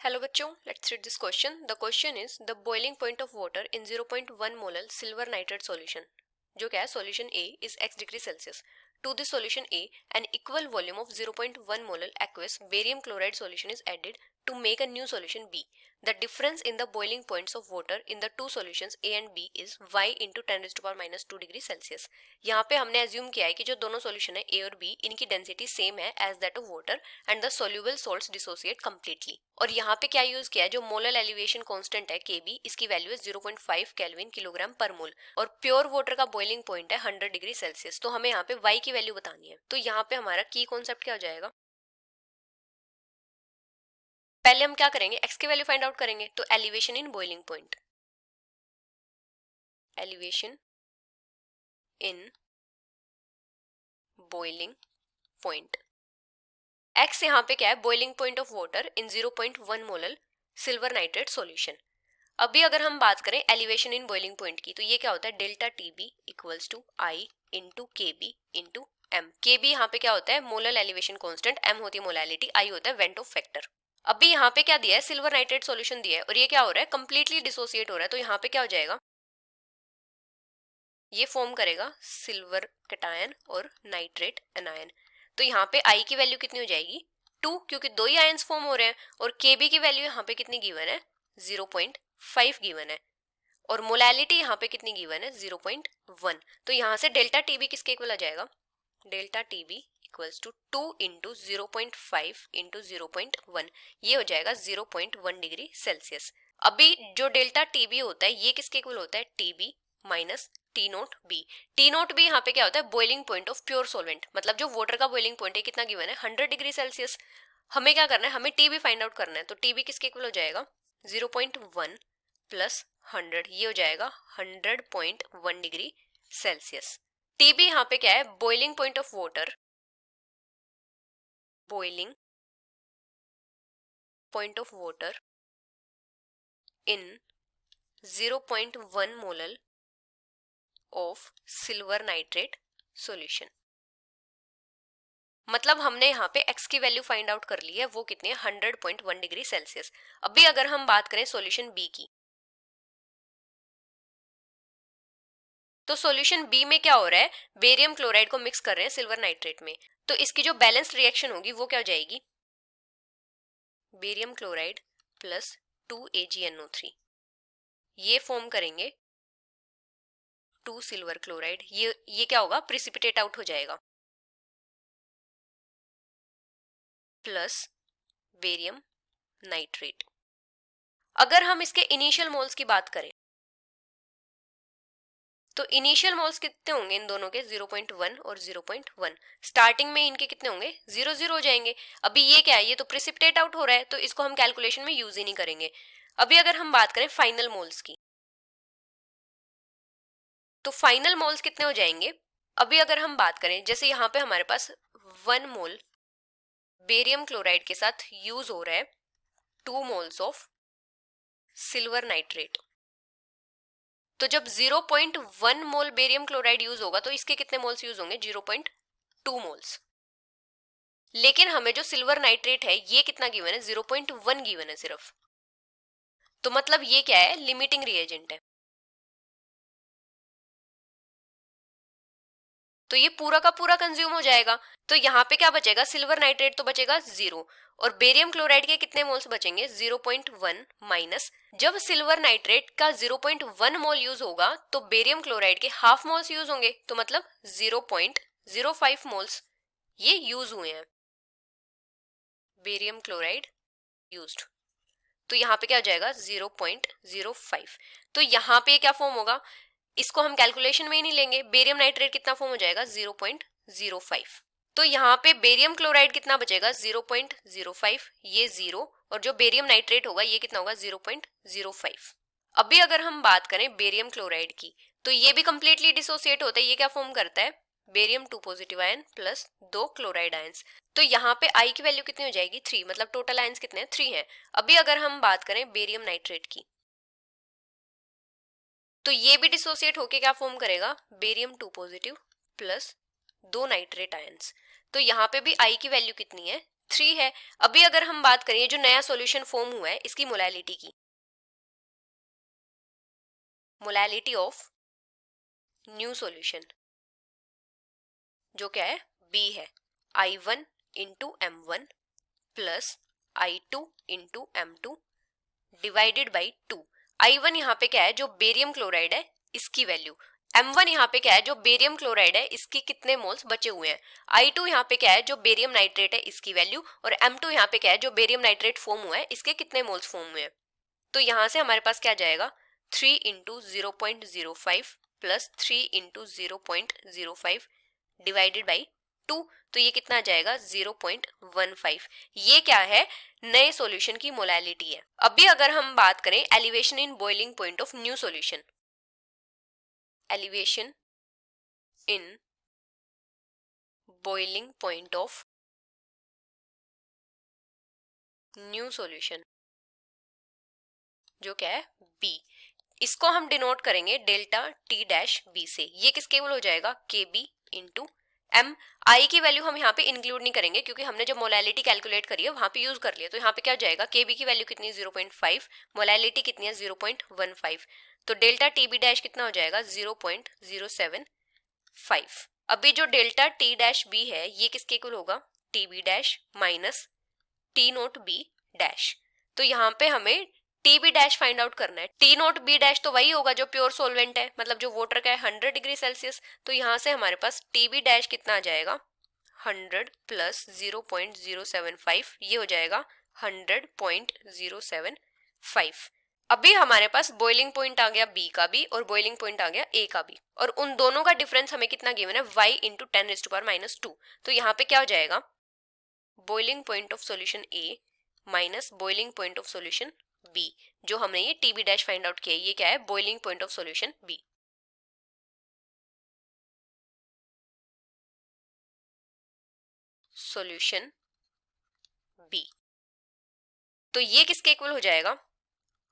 Hello बच्चों, let's read this question. The question is the boiling point of water in 0.1 molar silver nitrate solution. जो क्या है, solution A is x degree Celsius. To this solution A an equal volume of 0.1 molar aqueous barium chloride solution is added to make a new solution B. The difference in the boiling points of water in the two solutions A and B is y into 10⁻⁻2 degree Celsius. यहाँ पे हमने assume किया है कि जो दोनों solution है A और B, इनकी डेंसिटी सेम है as that of water and the soluble salts dissociate completely. और यहाँ पे क्या यूज किया है, जो मोलर एलिवेशन कांस्टेंट है Kb, इसकी वैल्यू है 0.5 केल्विन किलोग्राम पर मोल और प्योर वाटर का बॉइलिंग पॉइंट है 100 डिग्री सेल्सियस. तो हमें यहाँ पे y की वैल्यू बतानी है. तो यहाँ पे हमारा की कॉन्सेप्ट क्या हो जाएगा, पहले हम क्या करेंगे, x की वैल्यू फाइंड आउट करेंगे. तो elevation in boiling point, elevation in boiling point. x यहाँ पे क्या है, boiling point of water in 0.1 molar silver nitrate solution. अभी अगर हम बात करें एलिवेशन इन बॉइलिंग पॉइंट की, तो ये क्या होता है, delta TB equals to I into K B into M. K B यहाँ पे क्या होता है, मोलर एलिवेशन कांस्टेंट, एम होती है मोलैलिटी, आई होता है वेंट ऑफ फैक्टर. अभी यहाँ पे क्या दिया है, सिल्वर नाइट्रेट सॉल्यूशन दिया है और ये क्या हो रहा है, कंप्लीटली डिसोसिएट हो रहा है. तो यहाँ पे क्या हो जाएगा, ये फॉर्म करेगा सिल्वर कैटायन और नाइट्रेट एनायन. तो यहाँ पे आई की वैल्यू कितनी हो जाएगी, 2, क्योंकि दो ही आयंस फॉर्म हो रहे हैं. और के बी की वैल्यू यहाँ पे कितनी गिवन है, 0.5 गिवन है. और मोलैलिटी यहाँ पे कितनी गिवन है, 0.1. तो यहाँ से डेल्टा टीबी किसके इक्वल आ जाएगा, delta TB equals to 2 into 0.5 into 0.1, ये हो जाएगा 0.1 डिग्री सेल्सियस. अभी जो डेल्टा टीबी होता है ये किसके इक्वल होता है, TB minus T naught B. T naught B यहाँ पे क्या होता है, boiling point of pure solvent, मतलब जो वाटर का बॉइलिंग पॉइंट है कितना गिवन है, 100 डिग्री सेल्सियस. हमें क्या करना है, हमें टीबी फाइंड आउट करना है. तो टीबी किसके इक्वल हो जाएगा, 0.1 प्लस 100, ये हो जाएगा 100.1 डिग्री सेल्सियस. टीबी यहाँ पे क्या है, boiling point of water, boiling point of water in 0.1 molar of silver nitrate solution. मतलब हमने यहाँ पे x की वैल्यू फाइंड आउट कर ली है, वो कितनी है, 100.1 डिग्री सेल्सियस. अभी अगर हम बात करें सॉल्यूशन B की, तो सॉल्यूशन B में क्या हो रहा है, बेरियम क्लोराइड को मिक्स कर रहे हैं सिल्वर नाइट्रेट में. तो इसकी जो बैलेंस्ड रिएक्शन होगी वो क्या हो जाएगी, बेरियम क्लोराइड प्लस 2AgNO3, ये फॉर्म करेंगे 2 सिल्वर क्लोराइड. ये क्या होगा, प्रिसिपिटेट आउट हो जाएगा, प्लस बेरियम नाइट्रेट. अगर हम इसके इनिशियल मोल्स की बात करें, तो इनिशियल मोल्स कितने होंगे इन दोनों के, 0.1 और 0.1. स्टार्टिंग में इनके कितने होंगे, 0 हो जाएंगे. अभी ये क्या है, ये तो प्रिसिपिटेट आउट हो रहा है, तो इसको हम कैलकुलेशन में यूज ही नहीं करेंगे. अभी अगर हम बात करें फाइनल मोल्स की, तो फाइनल मोल्स कितने हो जाएंगे. अभी अगर हम बात करें, जैसे यहाँ पे हमारे पास 1 मोल बेरियम क्लोराइड के साथ यूज हो रहा है 2 मोल्स ऑफ सिल्वर नाइट्रेट. तो जब 0.1 मोल बेरियम क्लोराइड यूज होगा तो इसके कितने मोल्स यूज होंगे, 0.2 मोल्स. लेकिन हमें जो सिल्वर नाइट्रेट है ये कितना गिवन है, 0.1 गिवन है सिर्फ. तो मतलब ये क्या है, लिमिटिंग रिएजेंट है. तो ये पूरा का पूरा कंज्यूम हो जाएगा. तो यहाँ पे क्या बचेगा, सिल्वर नाइट्रेट तो बचेगा 0 और बेरियम क्लोराइड के कितने मोल्स बचेंगे, 0.1 माइनस. जब सिल्वर नाइट्रेट का 0.1 मोल यूज होगा तो बेरियम क्लोराइड के हाफ मोल्स यूज होंगे, तो मतलब 0.05 मोल्स ये यूज हुए हैं, बेरियम क्लोराइड यूज्ड. तो यहाँ पे क्या हो जाएगा, 0.05. तो यहाँ पे क्या फॉर्म होगा, इसको हम कैलकुलेशन में ही नहीं लेंगे. बेरियम नाइट्रेट कितना फॉर्म हो जाएगा, 0.05. तो यहाँ पे बेरियम क्लोराइड कितना बचेगा, 0.05, ये 0, और जो बेरियम नाइट्रेट होगा ये कितना होगा, 0.05. अभी अगर हम बात करें बेरियम क्लोराइड की, तो ये भी कंप्लीटली डिसोसिएट होता है. ये क्या फॉर्म करता है, barium 2 positive ion plus 2 chloride ions. तो यहाँ पे आई की वैल्यू कितनी हो जाएगी, 3, मतलब टोटल आयंस कितने हैं, 3 हैं. अभी अगर हम बात करें बेरियम नाइट्रेट की, तो ये भी डिसोसिएट होके क्या फॉर्म करेगा, barium 2 positive plus 2 nitrate ions. तो यहाँ पे भी आई की वैल्यू कितनी है, 3 है। अभी अगर हम बात करें जो नया सॉल्यूशन फॉर्म हुआ है इसकी मोलैलिटी की, मोलैलिटी ऑफ न्यू सॉल्यूशन जो क्या है, B है, I1 into M1 plus I2 into M2 divided by 2। I1 यहाँ पे क्या है, जो बेरियम क्लोराइड है इसकी वैल्यू, M1 यहाँ पे क्या है, जो बेरियम क्लोराइड है इसकी कितने मोल्स बचे हुए हैं, I2 यहाँ पे क्या है, जो बेरियम नाइट्रेट है इसकी वैल्यू, और M2 यहाँ पे क्या है, जो बेरियम नाइट्रेट फॉर्म हुआ है इसके कितने मोल्स फॉर्म हुए हैं। तो यहाँ से हमारे पास क्या जाएगा, 3 into 0.05 plus 3 into 0.05 divided by 2, तो ये कितना जाएगा 0.15। ये क्या है, नए सॉल्यूशन की मोलैलिटी है। अभी अगर हम बात करें elevation in boiling point of new solution, elevation in boiling point of new solution जो क्या है B, इसको हम डिनोट करेंगे डेल्टा T डैश B से। ये किस केवल हो जाएगा KB इंटू M। I की वैल्यू हम यहाँ पे इंक्लूड नहीं करेंगे क्योंकि हमने जब मोलैलिटी कैलकुलेट करी है वहां पे यूज कर लिया, तो यहाँ पे क्या हो जाएगा, KB की वैल्यू कितनी है 0.5, मोलैलिटी कितनी है 0.15, तो डेल्टा TB डैश कितना हो जाएगा 0.075। अभी जो डेल्टा T डैश B है ये किसके इक्वल होगा, TB dash minus T note B dash. तो यहाँ पे हमें TB डैश फाइंड आउट करना है। T नोट B डैश तो वही होगा जो प्योर सोलवेंट है, मतलब जो वाटर का है 100 डिग्री सेल्सियस। तो यहाँ से हमारे पास TB डैश कितना आ जाएगा, 100 प्लस 0.075, ये हो जाएगा 100.075। अभी हमारे पास बॉइलिंग पॉइंट आ गया B का भी और बॉइलिंग पॉइंट आ गया A का भी, और उन दोनों का डिफरेंस हमें कितना गिवन है, y इंटू 10⁻²। तो यहाँ पे क्या हो जाएगा, boiling point of solution A minus boiling point of solution B, जो हमने ये TB डैश फाइंड आउट किया है, ये क्या है, boiling point of solution B। Solution B, तो ये किसके इक्वल हो जाएगा,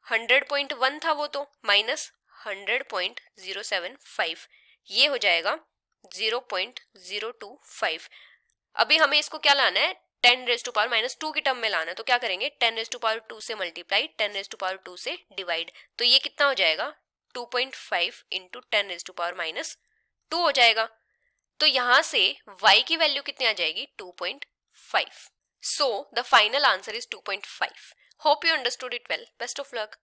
100.1 था वो, तो माइनस 100.075, ये हो जाएगा 0.025। अभी हमें इसको क्या लाना है, 10⁻²⁻² की टर्म में लाना है, तो क्या करेंगे 10⁻² से मल्टीप्लाई 10⁻² से डिवाइड, तो ये कितना हो जाएगा 2.5 इंटू 10⁻² हो जाएगा। तो यहां से y की वैल्यू कितनी आ जाएगी 2.5। So the final answer is 2.5। Hope you understood it well, best of luck.